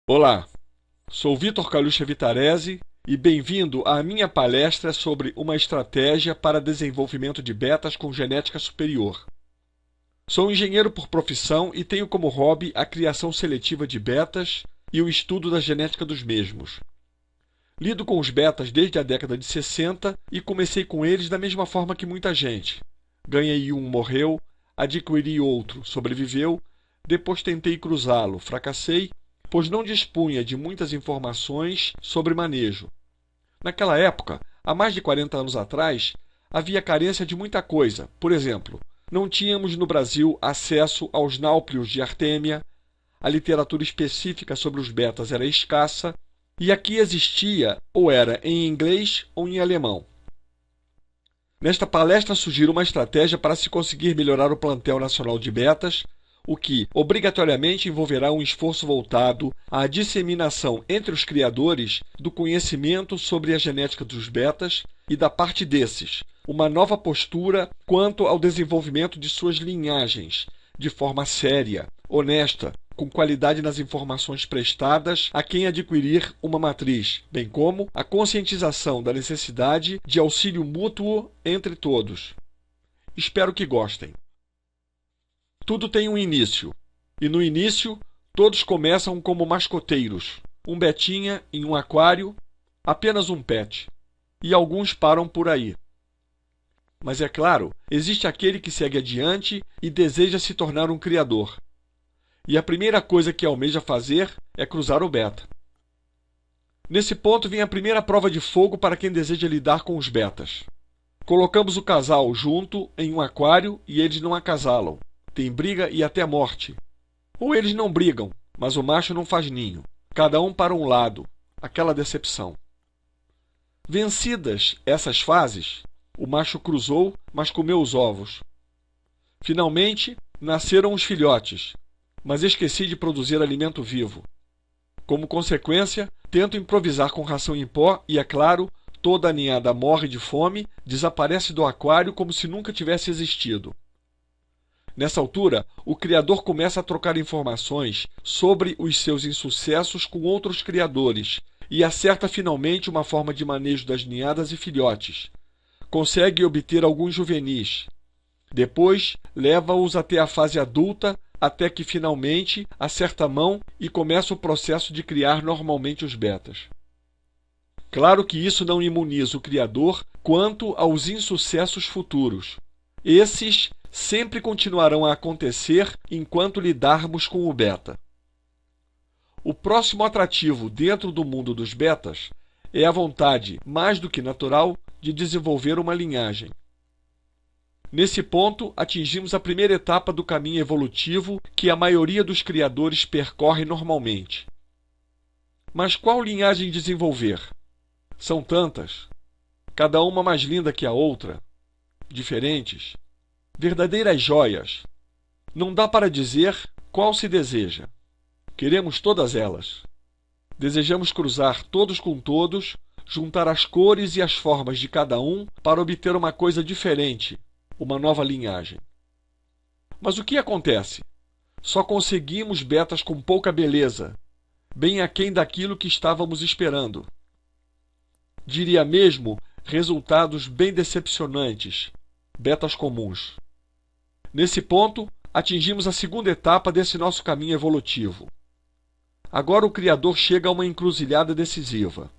Olá, sou Vitor Calucha Vitarese e bem-vindo à minha palestra sobre uma estratégia para desenvolvimento de betas com genética superior. Sou engenheiro por profissão e tenho como hobby a criação seletiva de betas e o estudo da genética dos mesmos. Lido com os betas desde a década de 60 e comecei com eles da mesma forma que muita gente. Ganhei um, morreu, adquiri outro, sobreviveu, depois tentei cruzá-lo, fracassei, pois não dispunha de muitas informações sobre manejo. Naquela época, há mais de 40 anos atrás, havia carência de muita coisa. Por exemplo, não tínhamos no Brasil acesso aos náuplios de Artêmia, a literatura específica sobre os betas era escassa, e aqui existia ou era em inglês ou em alemão. Nesta palestra sugiro uma estratégia para se conseguir melhorar o plantel nacional de betas, o que obrigatoriamente envolverá um esforço voltado à disseminação entre os criadores do conhecimento sobre a genética dos betas e, da parte desses, uma nova postura quanto ao desenvolvimento de suas linhagens, de forma séria, honesta, com qualidade nas informações prestadas a quem adquirir uma matriz, bem como a conscientização da necessidade de auxílio mútuo entre todos. Espero que gostem. Tudo tem um início, e no início todos começam como mascoteiros, um betinha em um aquário, apenas um pet, e alguns param por aí. Mas é claro, existe aquele que segue adiante e deseja se tornar um criador. E a primeira coisa que almeja fazer é cruzar o beta. Nesse ponto vem a primeira prova de fogo para quem deseja lidar com os betas. Colocamos o casal junto em um aquário e eles não acasalam. Tem briga e até morte. Ou eles não brigam, mas o macho não faz ninho. Cada um para um lado. Aquela decepção. Vencidas essas fases, o macho cruzou, mas comeu os ovos. Finalmente, nasceram os filhotes, mas esqueci de produzir alimento vivo. Como consequência, tento improvisar com ração em pó e, é claro, toda a ninhada morre de fome, desaparece do aquário como se nunca tivesse existido. Nessa altura, o criador começa a trocar informações sobre os seus insucessos com outros criadores e acerta finalmente uma forma de manejo das ninhadas e filhotes. Consegue obter alguns juvenis. Depois, leva-os até a fase adulta, até que finalmente acerta a mão e começa o processo de criar normalmente os betas. Claro que isso não imuniza o criador quanto aos insucessos futuros. Esses sempre continuarão a acontecer enquanto lidarmos com o beta. O próximo atrativo dentro do mundo dos betas é a vontade, mais do que natural, de desenvolver uma linhagem. Nesse ponto, atingimos a primeira etapa do caminho evolutivo que a maioria dos criadores percorre normalmente. Mas qual linhagem desenvolver? São tantas, cada uma mais linda que a outra, diferentes, verdadeiras joias. Não dá para dizer qual se deseja. Queremos todas elas. Desejamos cruzar todos com todos, juntar as cores e as formas de cada um para obter uma coisa diferente, uma nova linhagem. Mas o que acontece? Só conseguimos betas com pouca beleza, bem aquém daquilo que estávamos esperando. Diria mesmo, resultados bem decepcionantes, betas comuns. Nesse ponto, atingimos a segunda etapa desse nosso caminho evolutivo. Agora o criador chega a uma encruzilhada decisiva.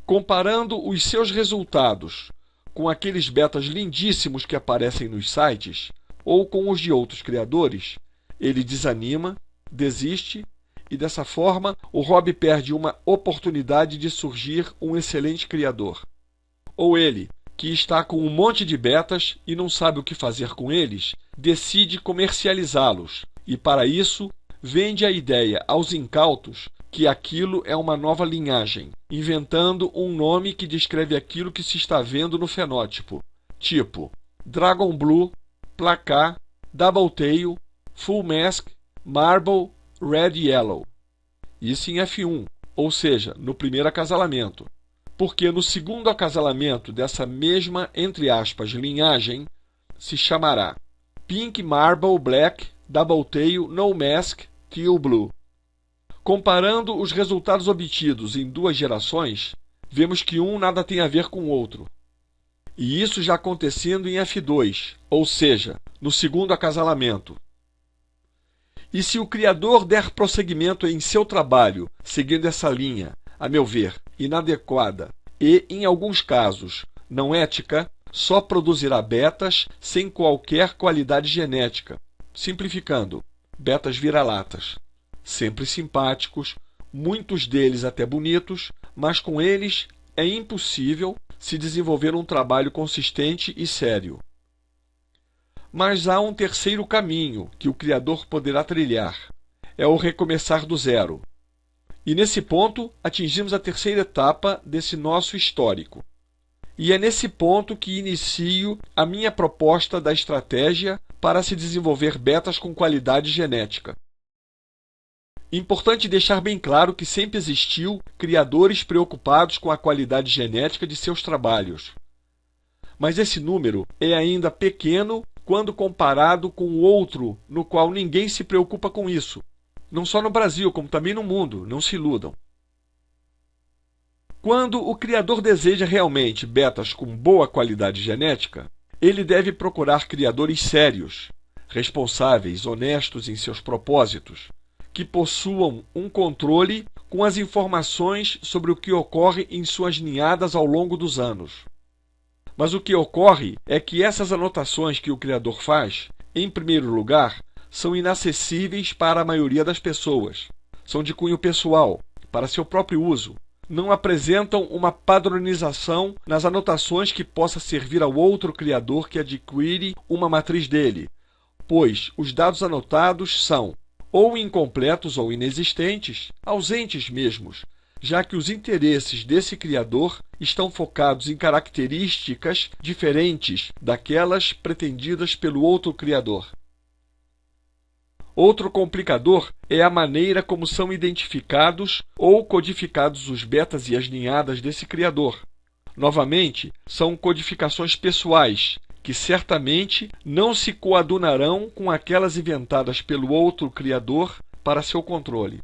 Comparando os seus resultados com aqueles betas lindíssimos que aparecem nos sites, ou com os de outros criadores, ele desanima, desiste, e dessa forma o hobby perde uma oportunidade de surgir um excelente criador. Ou ele, que está com um monte de betas e não sabe o que fazer com eles, decide comercializá-los, e para isso vende a ideia aos incautos que aquilo é uma nova linhagem, inventando um nome que descreve aquilo que se está vendo no fenótipo, tipo Dragon Blue, Placá, Double Tail, Full Mask, Marble, Red Yellow. Isso em F1, ou seja, no primeiro acasalamento. Porque no segundo acasalamento dessa mesma, entre aspas, linhagem, se chamará Pink Marble Black Double Tail No Mask Teal Blue. Comparando os resultados obtidos em 2 gerações, vemos que um nada tem a ver com o outro. E isso já acontecendo em F2, ou seja, no segundo acasalamento. E se o criador der prosseguimento em seu trabalho, seguindo essa linha, a meu ver, inadequada e, em alguns casos, não ética, só produzirá betas sem qualquer qualidade genética. Simplificando, betas vira-latas. Sempre simpáticos, muitos deles até bonitos, mas com eles é impossível se desenvolver um trabalho consistente e sério. Mas há um terceiro caminho que o criador poderá trilhar. É o recomeçar do zero. E nesse ponto atingimos a terceira etapa desse nosso histórico. E é nesse ponto que inicio a minha proposta da estratégia para se desenvolver betas com qualidade genética. Importante deixar bem claro que sempre existiu criadores preocupados com a qualidade genética de seus trabalhos. Mas esse número é ainda pequeno quando comparado com o outro no qual ninguém se preocupa com isso. Não só no Brasil, como também no mundo, não se iludam. Quando o criador deseja realmente betas com boa qualidade genética, ele deve procurar criadores sérios, responsáveis, honestos em seus propósitos, que possuam um controle com as informações sobre o que ocorre em suas ninhadas ao longo dos anos. Mas o que ocorre é que essas anotações que o criador faz, em primeiro lugar, são inacessíveis para a maioria das pessoas. São de cunho pessoal, para seu próprio uso. Não apresentam uma padronização nas anotações que possa servir ao outro criador que adquire uma matriz dele, pois os dados anotados são ou incompletos ou inexistentes, ausentes mesmos, já que os interesses desse criador estão focados em características diferentes daquelas pretendidas pelo outro criador. Outro complicador é a maneira como são identificados ou codificados os betas e as ninhadas desse criador. Novamente, são codificações pessoais, que certamente não se coadunarão com aquelas inventadas pelo outro criador para seu controle.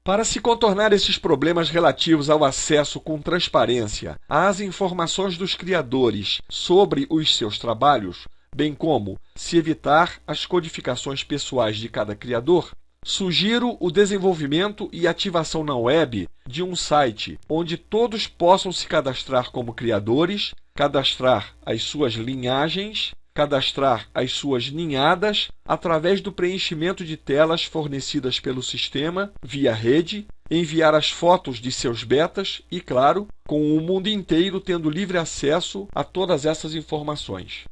Para se contornar esses problemas relativos ao acesso com transparência às informações dos criadores sobre os seus trabalhos, bem como se evitar as codificações pessoais de cada criador, sugiro o desenvolvimento e ativação na web de um site onde todos possam se cadastrar como criadores, cadastrar as suas linhagens, cadastrar as suas ninhadas através do preenchimento de telas fornecidas pelo sistema via rede, enviar as fotos de seus betas e, claro, com o mundo inteiro tendo livre acesso a todas essas informações.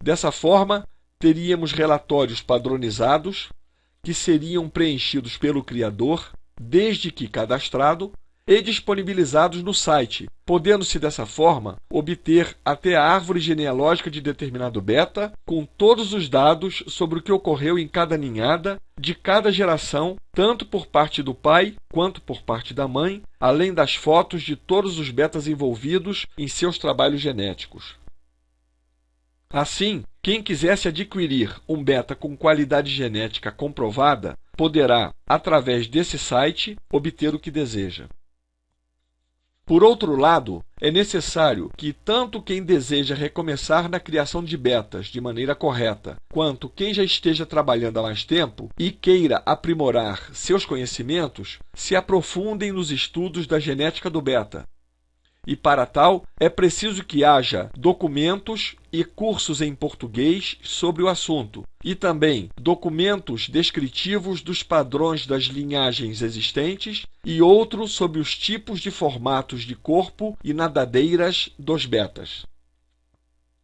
Dessa forma, teríamos relatórios padronizados que seriam preenchidos pelo criador, desde que cadastrado, e disponibilizados no site, podendo-se dessa forma obter até a árvore genealógica de determinado beta, com todos os dados sobre o que ocorreu em cada ninhada, de cada geração, tanto por parte do pai quanto por parte da mãe, além das fotos de todos os betas envolvidos em seus trabalhos genéticos. Assim, quem quisesse adquirir um beta com qualidade genética comprovada, poderá, através desse site, obter o que deseja. Por outro lado, é necessário que tanto quem deseja recomeçar na criação de betas de maneira correta, quanto quem já esteja trabalhando há mais tempo e queira aprimorar seus conhecimentos, se aprofundem nos estudos da genética do beta. E para tal, é preciso que haja documentos e cursos em português sobre o assunto, e também documentos descritivos dos padrões das linhagens existentes e outro sobre os tipos de formatos de corpo e nadadeiras dos betas.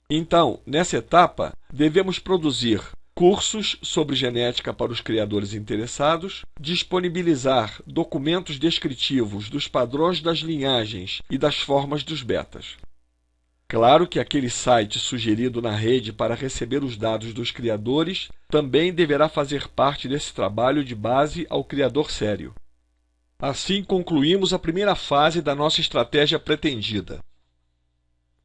Então, nessa etapa, devemos produzir cursos sobre genética para os criadores interessados, disponibilizar documentos descritivos dos padrões das linhagens e das formas dos betas. Claro que aquele site sugerido na rede para receber os dados dos criadores também deverá fazer parte desse trabalho de base ao criador sério. Assim concluímos a primeira fase da nossa estratégia pretendida.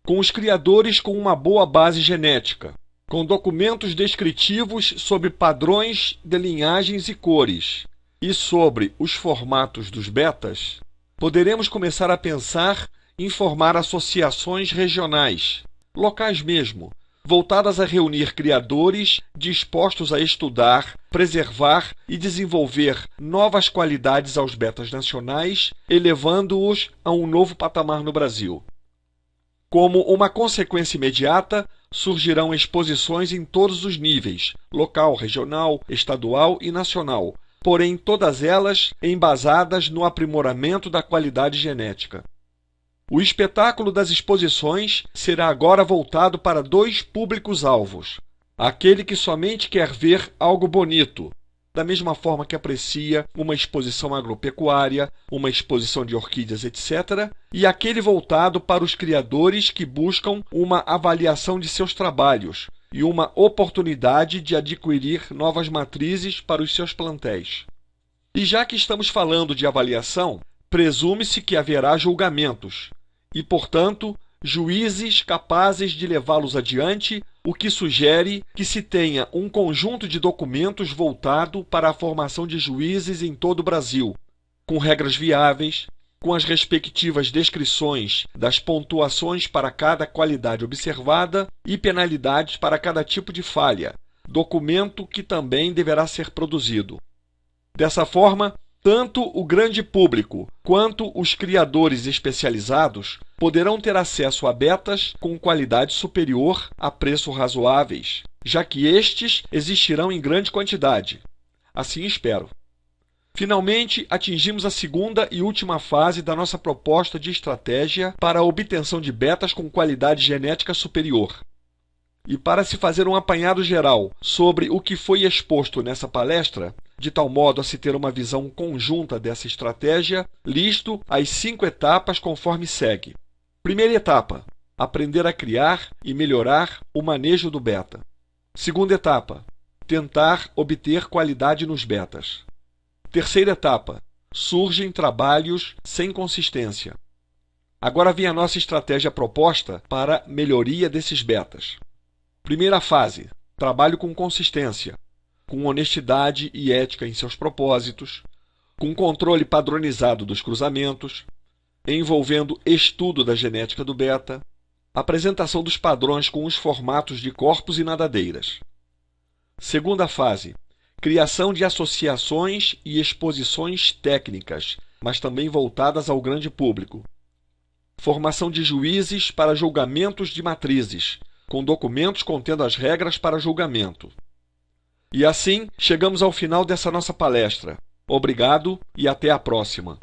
Com os criadores com uma boa base genética, com documentos descritivos sobre padrões de linhagens e cores, e sobre os formatos dos betas, poderemos começar a pensar em formar associações regionais, locais mesmo, voltadas a reunir criadores dispostos a estudar, preservar e desenvolver novas qualidades aos betas nacionais, elevando-os a um novo patamar no Brasil. Como uma consequência imediata, surgirão exposições em todos os níveis, local, regional, estadual e nacional, porém todas elas embasadas no aprimoramento da qualidade genética. O espetáculo das exposições será agora voltado para dois públicos-alvos: aquele que somente quer ver algo bonito, da mesma forma que aprecia uma exposição agropecuária, uma exposição de orquídeas, etc., e aquele voltado para os criadores que buscam uma avaliação de seus trabalhos e uma oportunidade de adquirir novas matrizes para os seus plantéis. E já que estamos falando de avaliação, presume-se que haverá julgamentos e, portanto, juízes capazes de levá-los adiante, o que sugere que se tenha um conjunto de documentos voltado para a formação de juízes em todo o Brasil, com regras viáveis, com as respectivas descrições das pontuações para cada qualidade observada e penalidades para cada tipo de falha, documento que também deverá ser produzido. Dessa forma, tanto o grande público quanto os criadores especializados poderão ter acesso a betas com qualidade superior a preços razoáveis, já que estes existirão em grande quantidade. Assim espero. Finalmente, atingimos a segunda e última fase da nossa proposta de estratégia para a obtenção de betas com qualidade genética superior. E para se fazer um apanhado geral sobre o que foi exposto nessa palestra, de tal modo a se ter uma visão conjunta dessa estratégia, listo as 5 etapas conforme segue. Primeira etapa: aprender a criar e melhorar o manejo do beta. Segunda etapa: tentar obter qualidade nos betas. Terceira etapa: surgem trabalhos sem consistência. Agora vem a nossa estratégia proposta para melhoria desses betas. Primeira fase: trabalho com consistência, com honestidade e ética em seus propósitos, com controle padronizado dos cruzamentos, envolvendo estudo da genética do beta, apresentação dos padrões com os formatos de corpos e nadadeiras. Segunda fase: criação de associações e exposições técnicas, mas também voltadas ao grande público. Formação de juízes para julgamentos de matrizes, com documentos contendo as regras para julgamento. E assim, chegamos ao final dessa nossa palestra. Obrigado e até a próxima.